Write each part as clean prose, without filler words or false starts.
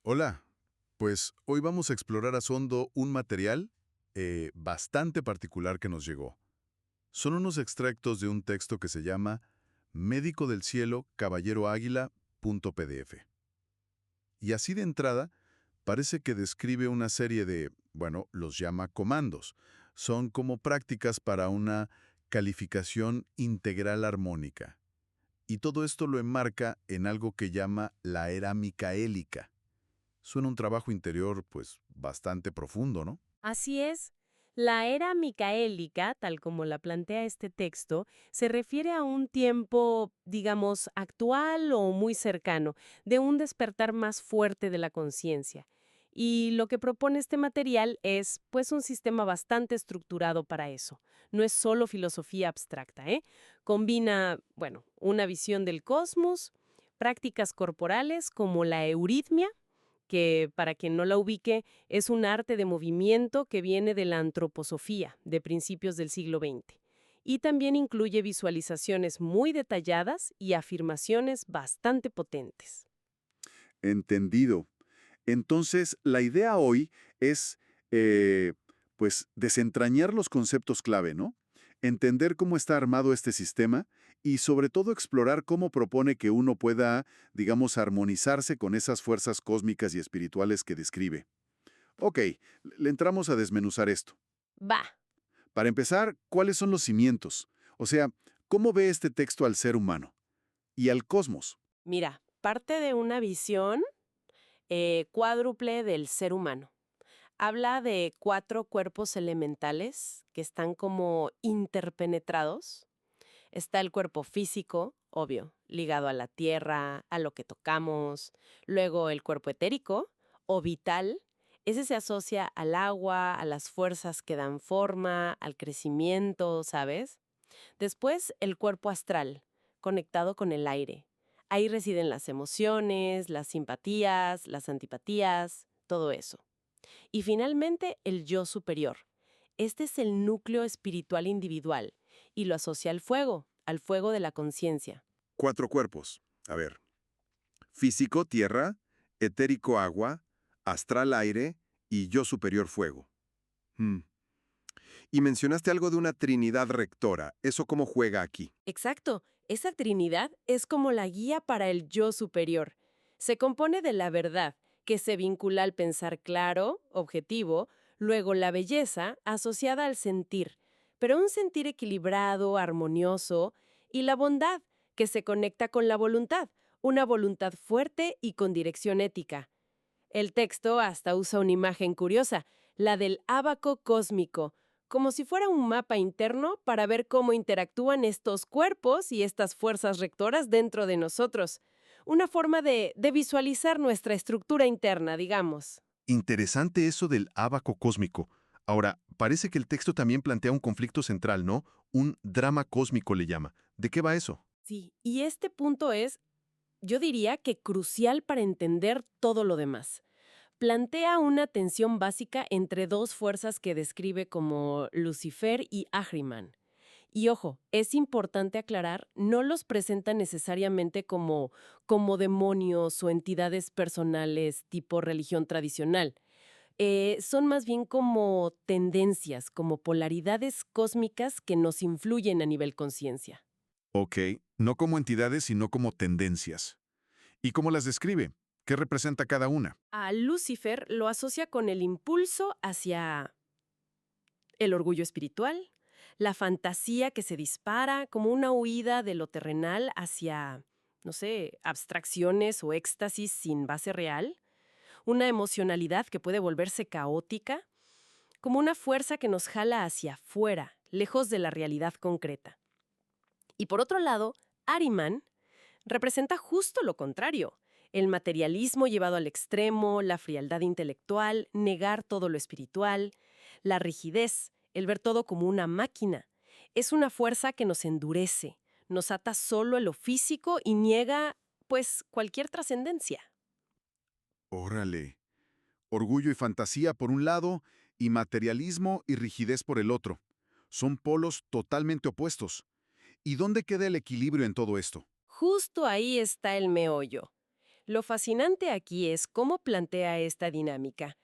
Hola, pues hoy vamos a explorar a fondo un material bastante particular que nos llegó. Son unos extractos de un texto que se llama Médico del Cielo, Caballero Águila.pdf. Y así de entrada, parece que describe una serie de, bueno, los llama comandos. Son como prácticas para una calificación integral armónica. Y todo esto lo enmarca en algo que llama la era micaélica. Suena un trabajo interior, pues, bastante profundo, ¿no? Así es. La era micaélica, tal como la plantea este texto, se refiere a un tiempo, digamos, actual o muy cercano, de un despertar más fuerte de la conciencia. Y lo que propone este material es, pues, un sistema bastante estructurado para eso. No es solo filosofía abstracta, ¿eh? Combina, bueno, una visión del cosmos, prácticas corporales como la euritmia, que para quien no la ubique, es un arte de movimiento que viene de la antroposofía de principios del siglo XX. Y también incluye visualizaciones muy detalladas y afirmaciones bastante potentes. Entendido. Entonces, la idea hoy es, eh, pues, desentrañar los conceptos clave, ¿no? Entender cómo está armado este sistema y sobre todo explorar cómo propone que uno pueda, digamos, armonizarse con esas fuerzas cósmicas y espirituales que describe. Ok, le entramos a desmenuzar esto. Va. Para empezar, ¿cuáles son los cimientos? O sea, ¿cómo ve este texto al ser humano y al cosmos? Mira, parte de una visión cuádruple del ser humano. Habla de 4 cuerpos elementales que están como interpenetrados. Está el cuerpo físico, obvio, ligado a la tierra, a lo que tocamos. Luego el cuerpo etérico o vital. Ese se asocia al agua, a las fuerzas que dan forma, al crecimiento, ¿sabes? Después el cuerpo astral, conectado con el aire. Ahí residen las emociones, las simpatías, las antipatías, todo eso. Y finalmente el yo superior. Este es el núcleo espiritual individual y lo asocia al fuego de la conciencia. 4 cuerpos. A ver. Físico, tierra, etérico, agua, astral, aire y yo superior, fuego. Hmm. Y mencionaste algo de una trinidad rectora. ¿Eso cómo juega aquí? Exacto, esa trinidad es como la guía para el yo superior. Se compone de la verdad, que se vincula al pensar claro, objetivo, luego la belleza, asociada al sentir, pero un sentir equilibrado, armonioso, y la bondad, que se conecta con la voluntad, una voluntad fuerte y con dirección ética. El texto hasta usa una imagen curiosa, la del ábaco cósmico, como si fuera un mapa interno para ver cómo interactúan estos cuerpos y estas fuerzas rectoras dentro de nosotros. Una forma de visualizar nuestra estructura interna, digamos. Interesante eso del ábaco cósmico. Ahora, parece que el texto también plantea un conflicto central, ¿no? Un drama cósmico le llama. ¿De qué va eso? Sí, y este punto es, yo diría que crucial para entender todo lo demás. Plantea una tensión básica entre dos fuerzas que describe como Lucifer y Ahriman. Y ojo, es importante aclarar, no los presenta necesariamente como demonios o entidades personales tipo religión tradicional. Son más bien como tendencias, como polaridades cósmicas que nos influyen a nivel conciencia. Ok, no como entidades, sino como tendencias. ¿Y cómo las describe? ¿Qué representa cada una? A Lucifer lo asocia con el impulso hacia el orgullo espiritual, la fantasía que se dispara como una huida de lo terrenal hacia, no sé, abstracciones o éxtasis sin base real, una emocionalidad que puede volverse caótica, como una fuerza que nos jala hacia afuera, lejos de la realidad concreta. Y por otro lado, Ahriman representa justo lo contrario, el materialismo llevado al extremo, la frialdad intelectual, negar todo lo espiritual, la rigidez, el ver todo como una máquina. Es una fuerza que nos endurece, nos ata solo a lo físico y niega, pues, cualquier trascendencia. Órale. Orgullo y fantasía por un lado, y materialismo y rigidez por el otro. Son polos totalmente opuestos. ¿Y dónde queda el equilibrio en todo esto? Justo ahí está el meollo. Lo fascinante aquí es cómo plantea esta dinámica,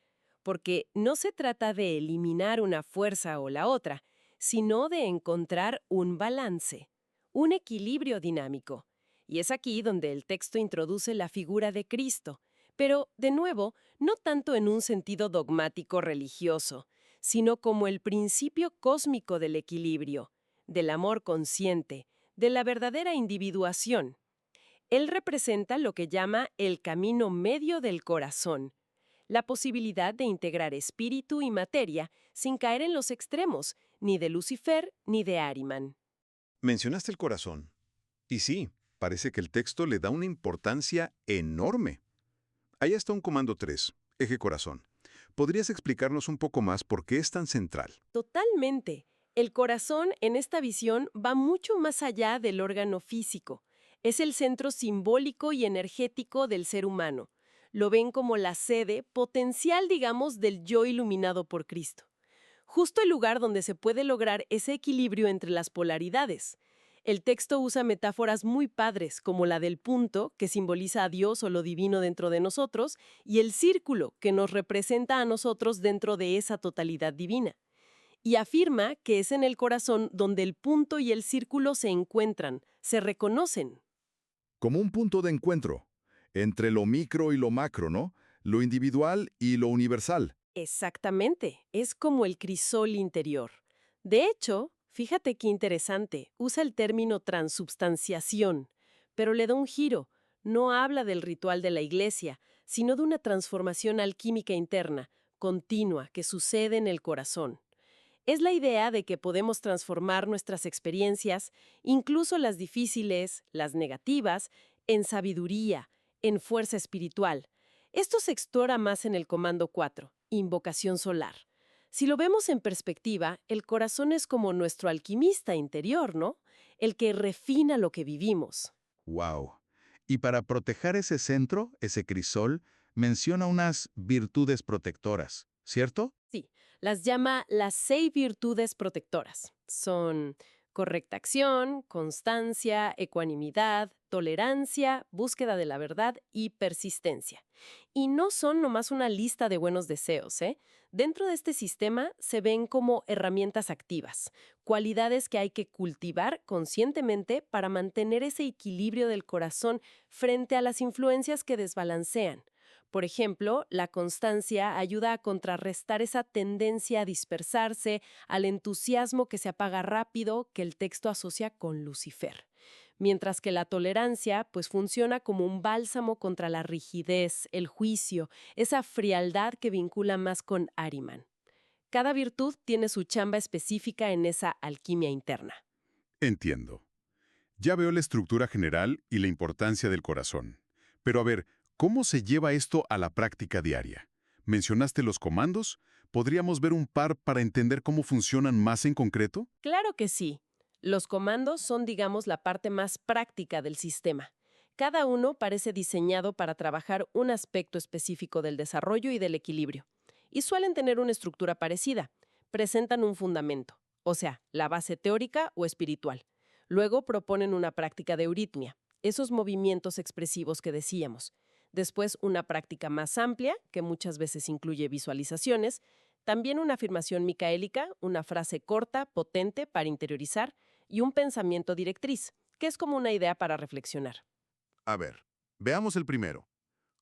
porque no se trata de eliminar una fuerza o la otra, sino de encontrar un balance, un equilibrio dinámico. Y es aquí donde el texto introduce la figura de Cristo, pero, de nuevo, no tanto en un sentido dogmático religioso, sino como el principio cósmico del equilibrio, del amor consciente, de la verdadera individuación. Él representa lo que llama el camino medio del corazón, la posibilidad de integrar espíritu y materia sin caer en los extremos, ni de Lucifer ni de Ahriman. Mencionaste el corazón. Y sí, parece que el texto le da una importancia enorme. Ahí está un comando 3, eje corazón. ¿Podrías explicarnos un poco más por qué es tan central? Totalmente. El corazón en esta visión va mucho más allá del órgano físico. Es el centro simbólico y energético del ser humano. Lo ven como la sede potencial, digamos, del yo iluminado por Cristo. Justo el lugar donde se puede lograr ese equilibrio entre las polaridades. El texto usa metáforas muy padres, como la del punto, que simboliza a Dios o lo divino dentro de nosotros, y el círculo, que nos representa a nosotros dentro de esa totalidad divina. Y afirma que es en el corazón donde el punto y el círculo se encuentran, se reconocen. Como un punto de encuentro entre lo micro y lo macro, ¿no? Lo individual y lo universal. Exactamente, es como el crisol interior. De hecho, fíjate qué interesante, usa el término transubstanciación, pero le da un giro. No habla del ritual de la iglesia, sino de una transformación alquímica interna, continua, que sucede en el corazón. Es la idea de que podemos transformar nuestras experiencias, incluso las difíciles, las negativas, en sabiduría, en fuerza espiritual. Esto se explora más en el comando 4, invocación solar. Si lo vemos en perspectiva, el corazón es como nuestro alquimista interior, ¿no? El que refina lo que vivimos. Wow. Y para proteger ese centro, ese crisol, menciona unas virtudes protectoras, ¿cierto? Sí, las llama las 6 virtudes protectoras. Son correcta acción, constancia, ecuanimidad, tolerancia, búsqueda de la verdad y persistencia. Y no son nomás una lista de buenos deseos, ¿eh? Dentro de este sistema se ven como herramientas activas, cualidades que hay que cultivar conscientemente para mantener ese equilibrio del corazón frente a las influencias que desbalancean. Por ejemplo, la constancia ayuda a contrarrestar esa tendencia a dispersarse, al entusiasmo que se apaga rápido que el texto asocia con Lucifer. Mientras que la tolerancia, pues funciona como un bálsamo contra la rigidez, el juicio, esa frialdad que vincula más con Ahriman. Cada virtud tiene su chamba específica en esa alquimia interna. Entiendo. Ya veo la estructura general y la importancia del corazón. Pero a ver, ¿cómo se lleva esto a la práctica diaria? ¿Mencionaste los comandos? ¿Podríamos ver un par para entender cómo funcionan más en concreto? Claro que sí. Los comandos son, digamos, la parte más práctica del sistema. Cada uno parece diseñado para trabajar un aspecto específico del desarrollo y del equilibrio. Y suelen tener una estructura parecida. Presentan un fundamento, o sea, la base teórica o espiritual. Luego proponen una práctica de euritmia, esos movimientos expresivos que decíamos. Después una práctica más amplia, que muchas veces incluye visualizaciones. También una afirmación micaélica, una frase corta, potente para interiorizar, y un pensamiento directriz, que es como una idea para reflexionar. A ver, veamos el primero.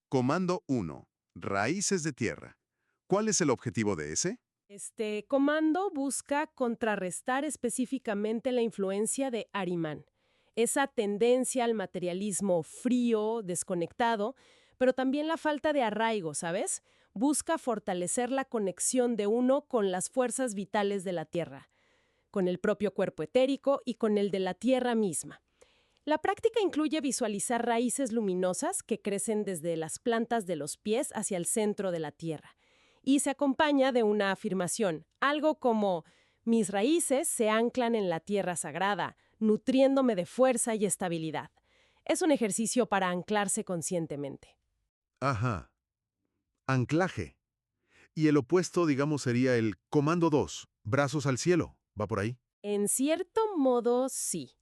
Comando 1. Raíces de tierra. ¿Cuál es el objetivo de ese? Este comando busca contrarrestar específicamente la influencia de Ahriman, esa tendencia al materialismo frío, desconectado, pero también la falta de arraigo, ¿sabes? Busca fortalecer la conexión de uno con las fuerzas vitales de la Tierra, con el propio cuerpo etérico y con el de la Tierra misma. La práctica incluye visualizar raíces luminosas que crecen desde las plantas de los pies hacia el centro de la Tierra. Y se acompaña de una afirmación, algo como: mis raíces se anclan en la tierra sagrada, nutriéndome de fuerza y estabilidad. Es un ejercicio para anclarse conscientemente. Ajá. Anclaje. Y el opuesto, digamos, sería el comando 2. Brazos al cielo. ¿Va por ahí? En cierto modo, sí.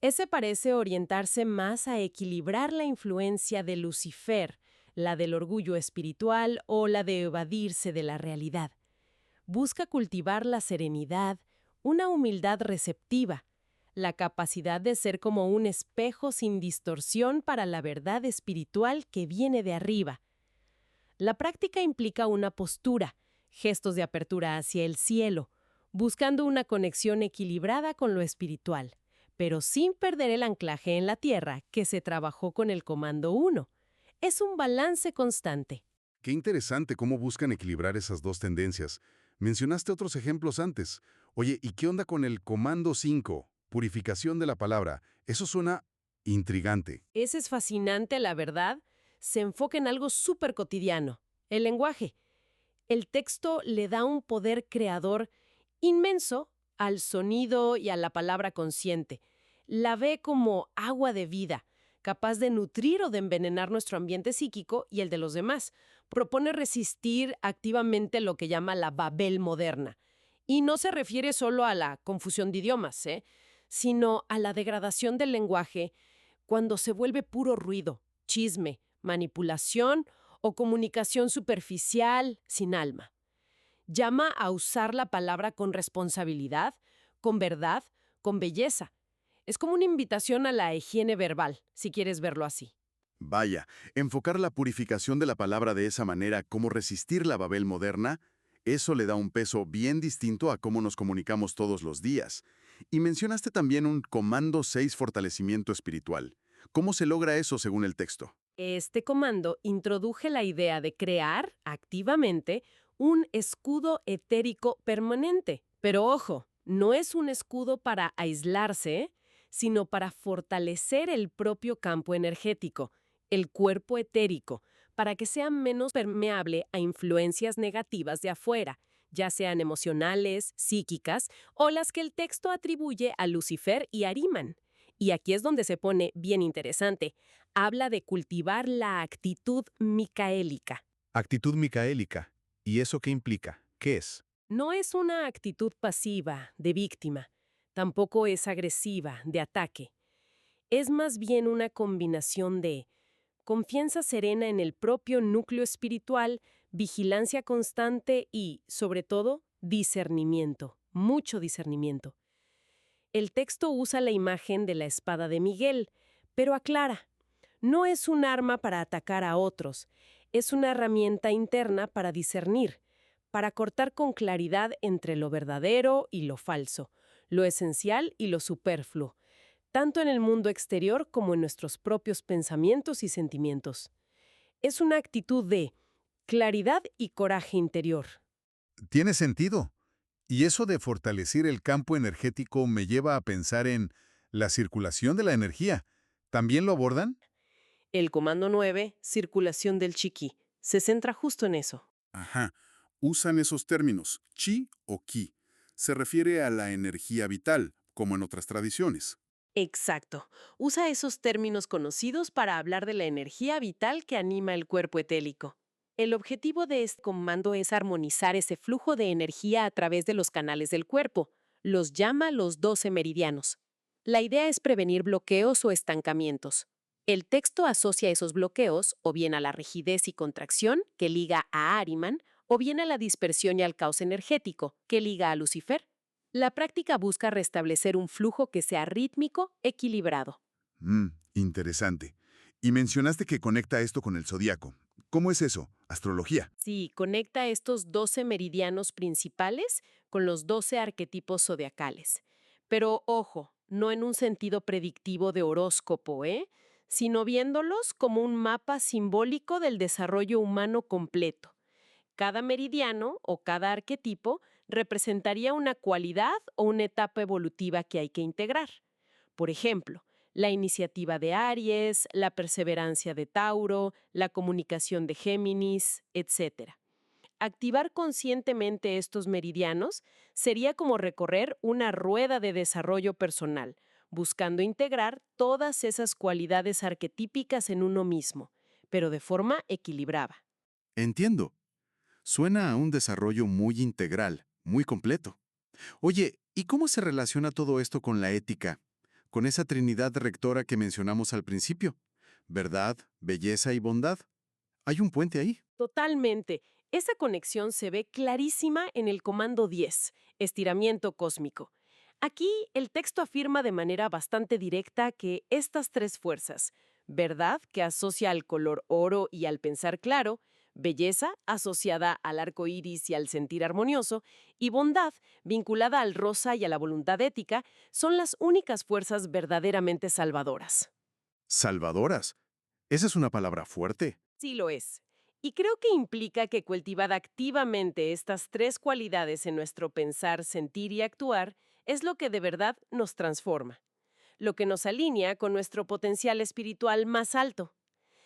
Ese parece orientarse más a equilibrar la influencia de Lucifer, la del orgullo espiritual o la de evadirse de la realidad. Busca cultivar la serenidad, una humildad receptiva, la capacidad de ser como un espejo sin distorsión para la verdad espiritual que viene de arriba. La práctica implica una postura, gestos de apertura hacia el cielo, buscando una conexión equilibrada con lo espiritual, pero sin perder el anclaje en la tierra que se trabajó con el Comando 1. Es un balance constante. Qué interesante cómo buscan equilibrar esas dos tendencias. Mencionaste otros ejemplos antes. Oye, ¿y qué onda con el Comando 5? Purificación de la palabra. Eso suena intrigante. Ese es fascinante, la verdad. Se enfoca en algo súper cotidiano, el lenguaje. El texto le da un poder creador inmenso al sonido y a la palabra consciente. La ve como agua de vida, capaz de nutrir o de envenenar nuestro ambiente psíquico y el de los demás. Propone resistir activamente lo que llama la Babel moderna. Y no se refiere solo a la confusión de idiomas, sino a la degradación del lenguaje cuando se vuelve puro ruido, chisme, manipulación o comunicación superficial sin alma. Llama a usar la palabra con responsabilidad, con verdad, con belleza. Es como una invitación a la higiene verbal, si quieres verlo así. Vaya, enfocar la purificación de la palabra de esa manera, como resistir la Babel moderna, eso le da un peso bien distinto a cómo nos comunicamos todos los días. Y mencionaste también un Comando 6 fortalecimiento espiritual. ¿Cómo se logra eso según el texto? Este comando introduje la idea de crear activamente un escudo etérico permanente. Pero ojo, no es un escudo para aislarse, sino para fortalecer el propio campo energético, el cuerpo etérico, para que sea menos permeable a influencias negativas de afuera, ya sean emocionales, psíquicas o las que el texto atribuye a Lucifer y Ahriman. Y aquí es donde se pone bien interesante. Habla de cultivar la actitud micaélica. Actitud micaélica. ¿Y eso qué implica? ¿Qué es? No es una actitud pasiva, de víctima. Tampoco es agresiva, de ataque. Es más bien una combinación de confianza serena en el propio núcleo espiritual, vigilancia constante y, sobre todo, discernimiento. Mucho discernimiento. El texto usa la imagen de la espada de Miguel, pero aclara, no es un arma para atacar a otros, es una herramienta interna para discernir, para cortar con claridad entre lo verdadero y lo falso, lo esencial y lo superfluo, tanto en el mundo exterior como en nuestros propios pensamientos y sentimientos. Es una actitud de claridad y coraje interior. Tiene sentido. Y eso de fortalecer el campo energético me lleva a pensar en la circulación de la energía. ¿También lo abordan? El Comando 9, circulación del chiqui, se centra justo en eso. Ajá. Usan esos términos, chi o ki. Se refiere a la energía vital, como en otras tradiciones. Exacto. Usa esos términos conocidos para hablar de la energía vital que anima el cuerpo etélico. El objetivo de este comando es armonizar ese flujo de energía a través de los canales del cuerpo. Los llama los 12 meridianos. La idea es prevenir bloqueos o estancamientos. El texto asocia esos bloqueos o bien a la rigidez y contracción, que liga a Ahriman, o bien a la dispersión y al caos energético, que liga a Lucifer. La práctica busca restablecer un flujo que sea rítmico, equilibrado. Interesante. Y mencionaste que conecta esto con el zodiaco. ¿Cómo es eso? Astrología. Sí, conecta estos 12 meridianos principales con los 12 arquetipos zodiacales. Pero ojo, no en un sentido predictivo de horóscopo, sino viéndolos como un mapa simbólico del desarrollo humano completo. Cada meridiano o cada arquetipo representaría una cualidad o una etapa evolutiva que hay que integrar. Por ejemplo, la iniciativa de Aries, la perseverancia de Tauro, la comunicación de Géminis, etc. Activar conscientemente estos meridianos sería como recorrer una rueda de desarrollo personal, buscando integrar todas esas cualidades arquetípicas en uno mismo, pero de forma equilibrada. Entiendo. Suena a un desarrollo muy integral, muy completo. Oye, ¿y cómo se relaciona todo esto con la ética? con esa trinidad rectora que mencionamos al principio: verdad, belleza y bondad. Hay un puente ahí. Totalmente. Esa conexión se ve clarísima en el comando 10, estiramiento cósmico. Aquí el texto afirma de manera bastante directa que estas tres fuerzas, verdad, que asocia al color oro y al pensar claro, belleza, asociada al arco iris y al sentir armonioso, y bondad, vinculada al rosa y a la voluntad ética, son las únicas fuerzas verdaderamente salvadoras. Salvadoras. Esa es una palabra fuerte. Sí lo es. Y creo que implica que cultivar activamente estas tres cualidades en nuestro pensar, sentir y actuar es lo que de verdad nos transforma, lo que nos alinea con nuestro potencial espiritual más alto.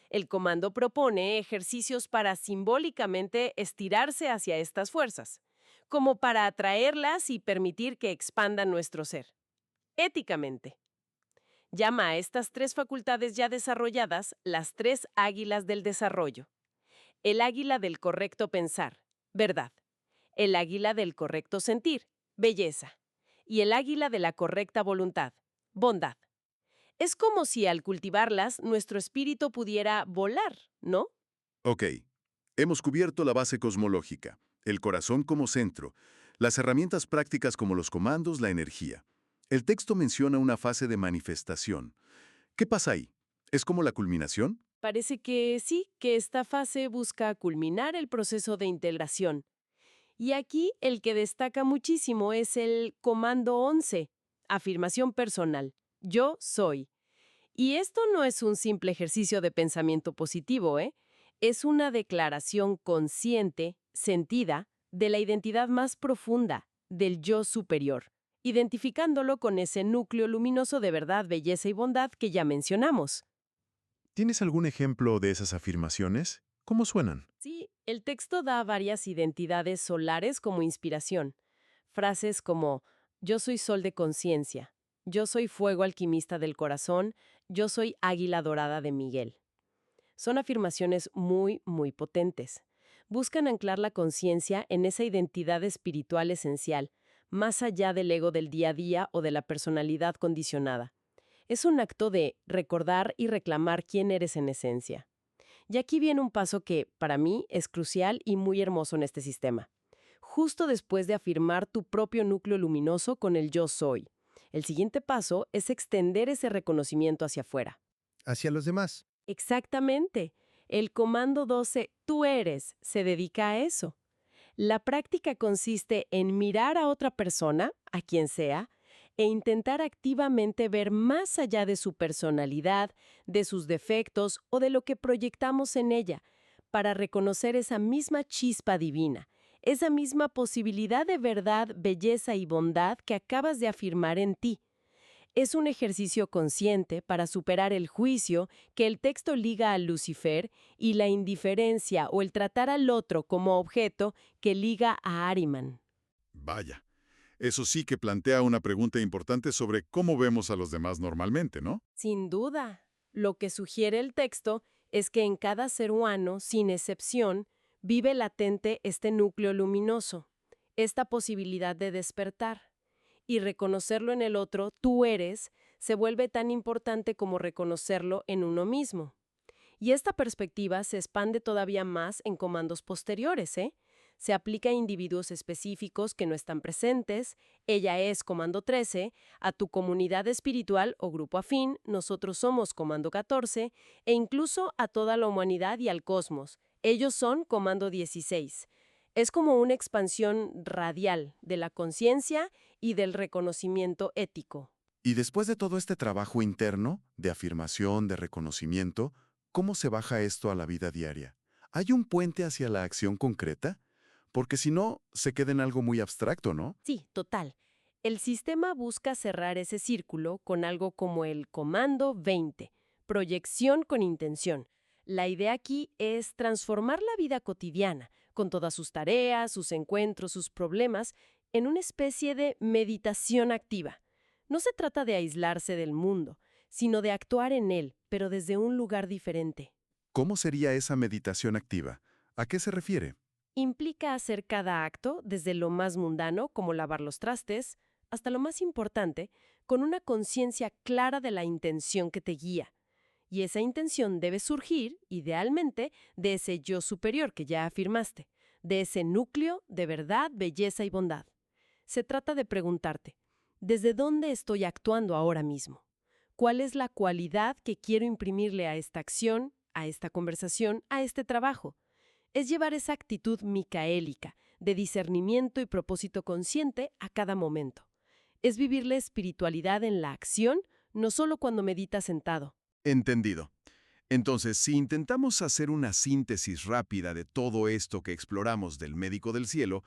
El comando propone ejercicios para simbólicamente estirarse hacia estas fuerzas, como para atraerlas y permitir que expandan nuestro ser. Éticamente, llama a estas tres facultades ya desarrolladas las tres águilas del desarrollo. El águila del correcto pensar, verdad. El águila del correcto sentir, belleza. Y el águila de la correcta voluntad, bondad. Es como si al cultivarlas nuestro espíritu pudiera volar, ¿no? Ok. Hemos cubierto la base cosmológica, el corazón como centro, las herramientas prácticas como los comandos, la energía. El texto menciona una fase de manifestación. ¿Qué pasa ahí? ¿Es como la culminación? Parece que sí, que esta fase busca culminar el proceso de integración. Y aquí el que destaca muchísimo es el comando 11, afirmación personal. Yo soy. Y esto no es un simple ejercicio de pensamiento positivo, ¿eh? Es una declaración consciente, sentida, de la identidad más profunda, del yo superior, identificándolo con ese núcleo luminoso de verdad, belleza y bondad que ya mencionamos. ¿Tienes algún ejemplo de esas afirmaciones? ¿Cómo suenan? Sí, el texto da varias identidades solares como inspiración. Frases como yo soy sol de conciencia, yo soy fuego alquimista del corazón, yo soy águila dorada de Miguel. Son afirmaciones muy potentes. Buscan anclar la conciencia en esa identidad espiritual esencial, más allá del ego del día a día o de la personalidad condicionada. Es un acto de recordar y reclamar quién eres en esencia. Y aquí viene un paso que, para mí, es crucial y muy hermoso en este sistema. Justo después de afirmar tu propio núcleo luminoso con el yo soy. El siguiente paso es extender ese reconocimiento hacia afuera. Hacia los demás. Exactamente. El comando 12, tú eres, se dedica a eso. La práctica consiste en mirar a otra persona, a quien sea, e intentar activamente ver más allá de su personalidad, de sus defectos o de lo que proyectamos en ella, para reconocer esa misma chispa divina, esa misma posibilidad de verdad, belleza y bondad que acabas de afirmar en ti. Es un ejercicio consciente para superar el juicio que el texto liga a Lucifer y la indiferencia o el tratar al otro como objeto que liga a Ahriman. Vaya. Eso sí que plantea una pregunta importante sobre cómo vemos a los demás normalmente, ¿no? Sin duda, lo que sugiere el texto es que en cada ser humano, sin excepción, vive latente este núcleo luminoso, esta posibilidad de despertar. Y reconocerlo en el otro, tú eres, se vuelve tan importante como reconocerlo en uno mismo. Y esta perspectiva se expande todavía más en comandos posteriores, ¿eh? Se aplica a individuos específicos que no están presentes, ella es comando 13, a tu comunidad espiritual o grupo afín, nosotros somos comando 14, e incluso a toda la humanidad y al cosmos, ellos son comando 16. Es como una expansión radial de la conciencia y del reconocimiento ético. Y después de todo este trabajo interno, de afirmación, de reconocimiento, ¿cómo se baja esto a la vida diaria? ¿Hay un puente hacia la acción concreta? Porque si no, se queda en algo muy abstracto, ¿no? Sí, total. El sistema busca cerrar ese círculo con algo como el comando 20, proyección con intención. La idea aquí es transformar la vida cotidiana, con todas sus tareas, sus encuentros, sus problemas, en una especie de meditación activa. No se trata de aislarse del mundo, sino de actuar en él, pero desde un lugar diferente. ¿Cómo sería esa meditación activa? ¿A qué se refiere? Implica hacer cada acto, desde lo más mundano, como lavar los trastes, hasta lo más importante, con una conciencia clara de la intención que te guía. Y esa intención debe surgir, idealmente, de ese yo superior que ya afirmaste, de ese núcleo de verdad, belleza y bondad. Se trata de preguntarte, ¿desde dónde estoy actuando ahora mismo? ¿Cuál es la cualidad que quiero imprimirle a esta acción, a esta conversación, a este trabajo? Es llevar esa actitud micaélica, de discernimiento y propósito consciente a cada momento. Es vivir la espiritualidad en la acción, no solo cuando meditas sentado. Entendido. Entonces, si intentamos hacer una síntesis rápida de todo esto que exploramos del médico del cielo,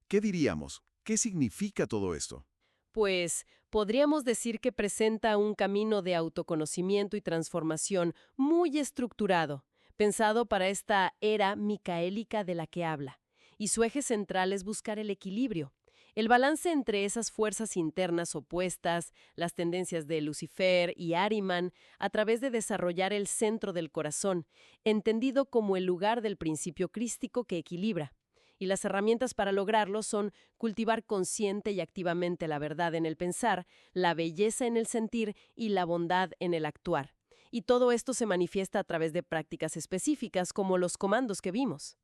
¿qué diríamos? ¿Qué significa todo esto? Pues podríamos decir que presenta un camino de autoconocimiento y transformación muy estructurado, pensado para esta era micaélica de la que habla. Y su eje central es buscar el equilibrio, el balance entre esas fuerzas internas opuestas, las tendencias de Lucifer y Ahriman, a través de desarrollar el centro del corazón, entendido como el lugar del principio crístico que equilibra. Y las herramientas para lograrlo son cultivar consciente y activamente la verdad en el pensar, la belleza en el sentir y la bondad en el actuar. Y todo esto se manifiesta a través de prácticas específicas como los comandos que vimos.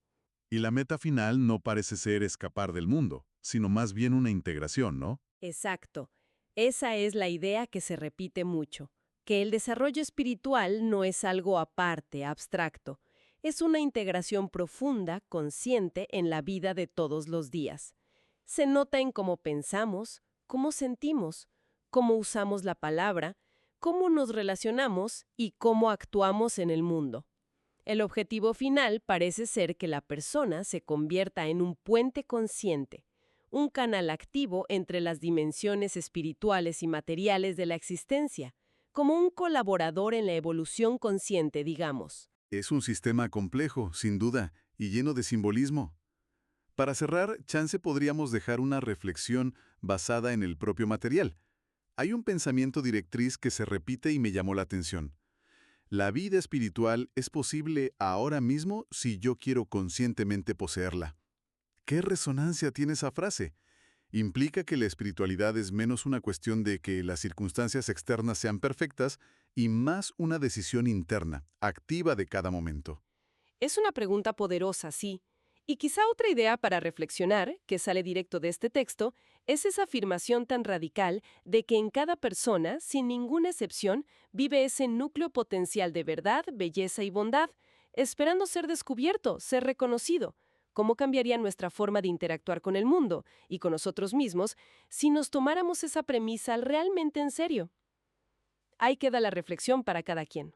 Y la meta final no parece ser escapar del mundo, sino más bien una integración, ¿no? Exacto. Esa es la idea que se repite mucho, que el desarrollo espiritual no es algo aparte, abstracto. Es una integración profunda, consciente en la vida de todos los días. Se nota en cómo pensamos, cómo sentimos, cómo usamos la palabra, cómo nos relacionamos y cómo actuamos en el mundo. El objetivo final parece ser que la persona se convierta en un puente consciente, un canal activo entre las dimensiones espirituales y materiales de la existencia, como un colaborador en la evolución consciente, digamos. Es un sistema complejo, sin duda, y lleno de simbolismo. Para cerrar, chance podríamos dejar una reflexión basada en el propio material. Hay un pensamiento directriz que se repite y me llamó la atención. La vida espiritual es posible ahora mismo si yo quiero conscientemente poseerla. ¿Qué resonancia tiene esa frase? Implica que la espiritualidad es menos una cuestión de que las circunstancias externas sean perfectas y más una decisión interna, activa de cada momento. Es una pregunta poderosa, sí. Y quizá otra idea para reflexionar, que sale directo de este texto, es esa afirmación tan radical de que en cada persona, sin ninguna excepción, vive ese núcleo potencial de verdad, belleza y bondad, esperando ser descubierto, ser reconocido. ¿Cómo cambiaría nuestra forma de interactuar con el mundo y con nosotros mismos si nos tomáramos esa premisa realmente en serio? Ahí queda la reflexión para cada quien.